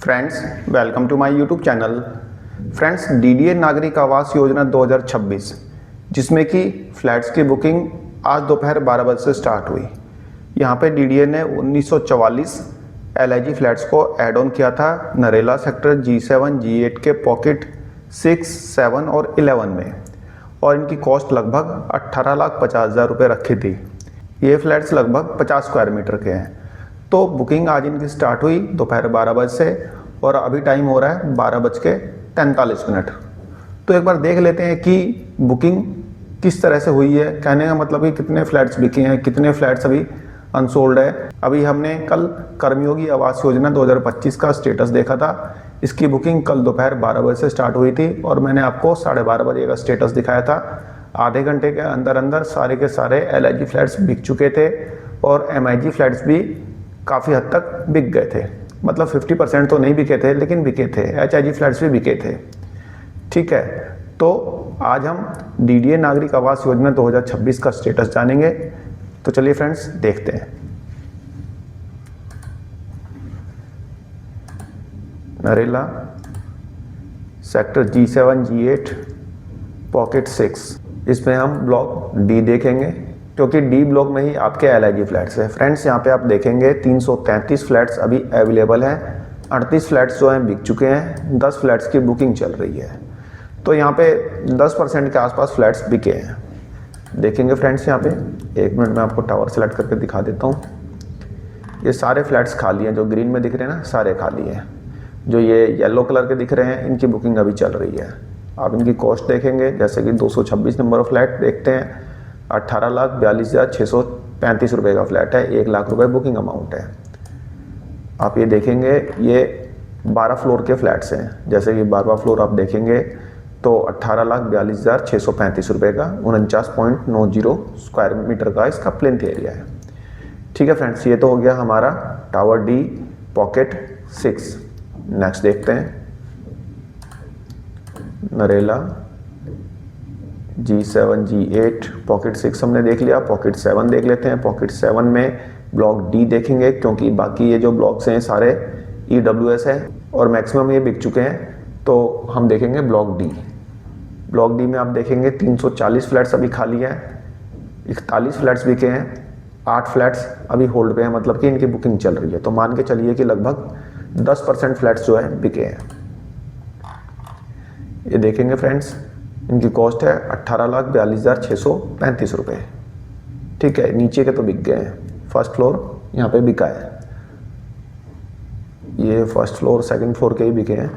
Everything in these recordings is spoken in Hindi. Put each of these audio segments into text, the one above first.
Friends, welcome to my YouTube channel. Friends, DDA नागरिक आवास योजना 2026 जिसमें कि फ्लैट्स की बुकिंग आज दोपहर 12 बजे से स्टार्ट हुई। यहाँ पे डीडीए ने 1944 एलआईजी फ्लैट्स को ऐड ऑन किया था नरेला सेक्टर G7 G8 के पॉकेट 6, 7 और 11 में, और इनकी कॉस्ट लगभग 18,50,000 रुपये रखी थी। ये फ्लैट्स लगभग 50 स्क्वायर मीटर के हैं। तो बुकिंग आज इनकी स्टार्ट हुई दोपहर 12 बजे से और अभी टाइम हो रहा है 12:43। तो एक बार देख लेते हैं कि बुकिंग किस तरह से हुई है। कहने का मतलब कि कितने फ्लैट्स बिके हैं, कितने फ्लैट्स अभी अनसोल्ड है। अभी हमने कल कर्मयोगी आवास योजना 2025 का स्टेटस देखा था। इसकी बुकिंग कल दोपहर 12 बजे से स्टार्ट हुई थी और मैंने आपको 12:30 बजे का स्टेटस दिखाया था। आधे घंटे के अंदर अंदर सारे के सारे एलआईजी फ्लैट्स बिक चुके थे और एमआईजी फ्लैट्स भी काफ़ी हद तक बिक गए थे। मतलब 50% तो नहीं बिके थे, लेकिन बिके थे। एचआईजी फ्लैट्स भी बिके थे। ठीक है, तो आज हम डीडीए नागरिक आवास योजना 2026 का स्टेटस जानेंगे। तो चलिए फ्रेंड्स, देखते हैं। Narela sector G7 G8 pocket 6, इसमें हम ब्लॉक डी देखेंगे क्योंकि डी ब्लॉक में ही आपके एलआईजी फ्लैट्स है। फ्रेंड्स, यहाँ पे आप देखेंगे 333 फ्लैट्स अभी अवेलेबल हैं। 38 फ्लैट्स जो हैं बिक चुके हैं। 10 फ्लैट्स की बुकिंग चल रही है। तो यहाँ पे 10% के आसपास फ्लैट्स बिके हैं। देखेंगे फ्रेंड्स, यहाँ पे 1 मिनट में आपको टावर सेलेक्ट करके दिखा देता हूँ। ये सारे फ्लैट्स खाली हैं, जो ग्रीन में दिख रहे हैं ना, सारे खाली हैं। जो ये येलो कलर के दिख रहे हैं, इनकी बुकिंग अभी चल रही है। आप इनकी कॉस्ट देखेंगे, जैसे कि 226 नंबर फ्लैट देखते हैं, 18,42,635 रुपये का फ्लैट है। 1 लाख रुपए बुकिंग अमाउंट है। आप ये देखेंगे, ये 12 फ्लोर के फ्लैट्स हैं। जैसे कि 12वां फ्लोर आप देखेंगे तो 18,42,635 रुपये का 49.90 स्क्वायर मीटर का इसका प्लेंथ एरिया है। ठीक है फ्रेंड्स, ये तो हो गया हमारा टावर डी पॉकेट 6। नेक्स्ट देखते हैं नरेला G7 G8 पॉकेट 6 हमने देख लिया। पॉकेट 7 देख लेते हैं। पॉकेट 7 में ब्लॉक डी देखेंगे क्योंकि बाकी ये जो ब्लॉक्स हैं सारे EWS है और मैक्सिमम ये बिक चुके हैं। तो हम देखेंगे ब्लॉक डी। ब्लॉक डी में आप देखेंगे 340 फ्लैट्स अभी खाली हैं। 41 फ्लैट्स बिके हैं। 8 फ्लैट्स अभी होल्ड पे हैं, मतलब कि इनकी बुकिंग चल रही है। तो मान के चलिए कि लगभग 10% फ्लैट्स जो है बिके हैं। ये देखेंगे फ्रेंड्स, इनकी कॉस्ट है 18,42,635 रुपये। ठीक है, नीचे के तो बिक गए हैं। फर्स्ट फ्लोर यहाँ पे बिका है। ये फर्स्ट फ्लोर सेकंड फ्लोर के ही बिके हैं।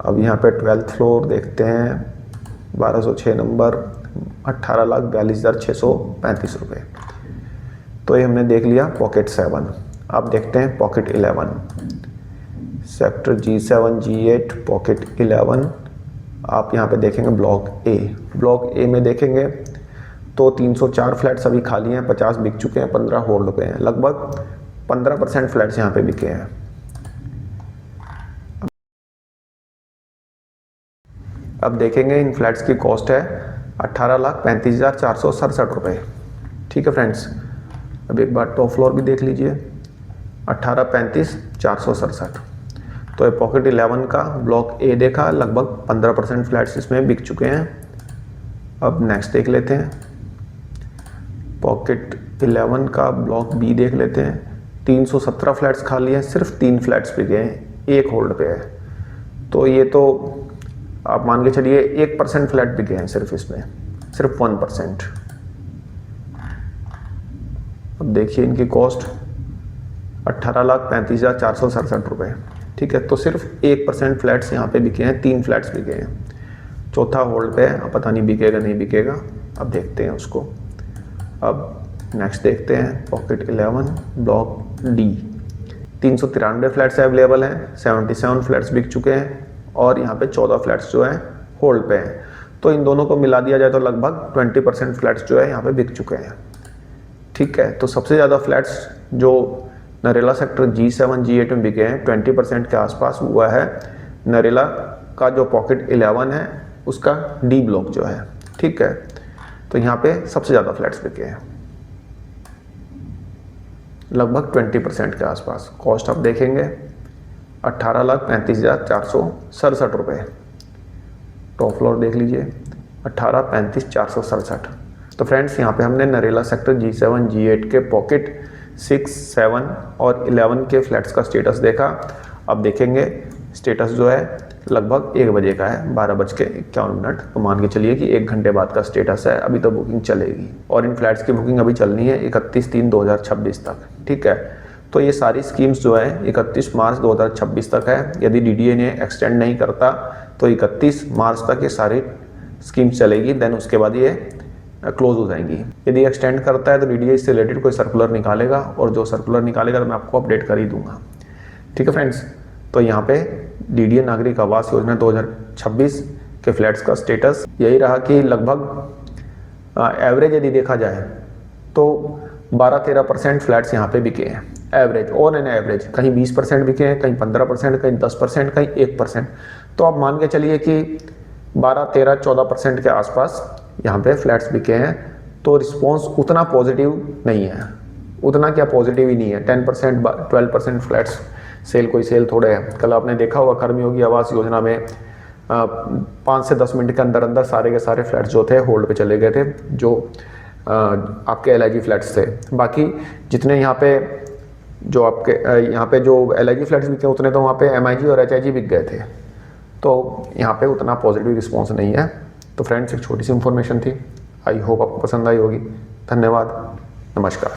अब यहाँ पे 12th फ्लोर देखते हैं, 1206 नंबर, 18,42,635 रुपये। तो ये हमने देख लिया पॉकेट 7। अब देखते हैं pocket 11 sector G7 G8 pocket 11। आप यहाँ पे देखेंगे ब्लॉक ए। ब्लॉक ए में देखेंगे तो 304 फ्लैट्स अभी खाली हैं। 50 बिक चुके हैं, 15 होल्ड पे हैं। लगभग 15% फ्लैट्स यहाँ पे बिके हैं। अब देखेंगे इन फ्लैट्स की कॉस्ट है 18,35,467 रुपये। ठीक है फ्रेंड्स, अब एक बार टॉप फ्लोर भी देख लीजिए, 18,35,467। तो ये पॉकेट 11 का ब्लॉक ए देखा, लगभग 15% फ्लैट्स इसमें बिक चुके हैं। अब नेक्स्ट देख लेते हैं पॉकेट 11 का ब्लॉक बी देख लेते हैं। 317 फ्लैट्स खाली हैं, सिर्फ 3 फ्लैट्स बिके हैं, 1 होल्ड पे है। तो ये तो आप मान के चलिए 1% फ्लैट बिके हैं सिर्फ इसमें, सिर्फ 1%। अब देखिए इनकी कॉस्ट 18,35,467 रुपये। ठीक है, तो सिर्फ 1% फ्लैट्स यहाँ पे बिके हैं। 3 फ्लैट्स बिके हैं, चौथा होल्ड पे है। अब पता नहीं बिकेगा नहीं बिकेगा, अब देखते हैं उसको। अब नेक्स्ट देखते हैं pocket 11 block D. 393 flats available हैं। 77 फ्लैट्स बिक चुके हैं और यहाँ पे 14 फ्लैट्स जो हैं होल्ड पे हैं। तो इन दोनों को मिला दिया जाए तो लगभग 20% फ्लैट्स जो है यहाँ पे बिक चुके हैं। ठीक है, तो सबसे ज़्यादा फ्लैट्स जो नरेला सेक्टर G7 G8 में बिके हैं 20% के आसपास हुआ है नरेला का जो पॉकेट 11 है उसका डी ब्लॉक जो है। ठीक है, तो यहाँ पे सबसे ज़्यादा फ्लैट्स बिके हैं, लगभग 20% के आसपास। कॉस्ट आप देखेंगे 18,35,467 रुपये। टॉप फ्लोर देख लीजिए 18,35,467। तो फ्रेंड्स यहाँ पे हमने नरेला सेक्टर G7 G8 के पॉकेट 6, 7 और 11 के फ्लैट्स का स्टेटस देखा। अब देखेंगे स्टेटस जो है लगभग 1 बजे का है, 12:51। तो मान के चलिए कि 1 घंटे बाद का स्टेटस है, अभी तो बुकिंग चलेगी और इन फ्लैट्स की बुकिंग अभी चलनी है 31/3/2026 तक। ठीक है, तो ये सारी स्कीम्स जो है 31 मार्च 2026 तक है। यदि DDA ने एक्सटेंड नहीं करता तो 31 मार्च तक ये सारी स्कीम्स चलेगी, देन उसके बाद ये क्लोज हो जाएंगी। यदि एक्सटेंड करता है तो DDA इससे रिलेटेड कोई सर्कुलर निकालेगा और जो सर्कुलर निकालेगा तो मैं आपको अपडेट कर ही दूंगा। ठीक है फ्रेंड्स, तो यहाँ पे DDA नागरिक आवास योजना 2026 के फ्लैट्स का स्टेटस यही रहा कि लगभग एवरेज यदि देखा जाए तो 12-13% फ्लैट्स यहाँ पे बिके हैं एवरेज, और एन एवरेज कहीं 20% बिके हैं, कहीं 15%, कहीं 10%, कहीं 1%। तो आप मान के चलिए कि 12-13-14% के आसपास यहाँ पे फ्लैट्स बिके हैं। तो रिस्पॉन्स उतना पॉजिटिव नहीं है, उतना क्या पॉजिटिव ही नहीं है। 10% 12% फ्लैट्स सेल, कोई सेल थोड़े है। कल आपने देखा होगा कर्मयोगी आवास योजना में 5 से 10 मिनट के अंदर अंदर सारे के सारे फ्लैट्स जो थे होल्ड पे चले गए थे, जो आपके LIG फ्लैट्स थे। बाकी जितने यहाँ पे जो आपके यहाँ पे जो LIG फ्लैट्स बिके उतने तो वहाँ पे MIG और HIG बिक गए थे। तो यहाँ पे उतना पॉजिटिव रिस्पॉन्स नहीं है। तो फ्रेंड्स, एक छोटी सी इन्फॉर्मेशन थी, आई होप आपको पसंद आई होगी। धन्यवाद, नमस्कार।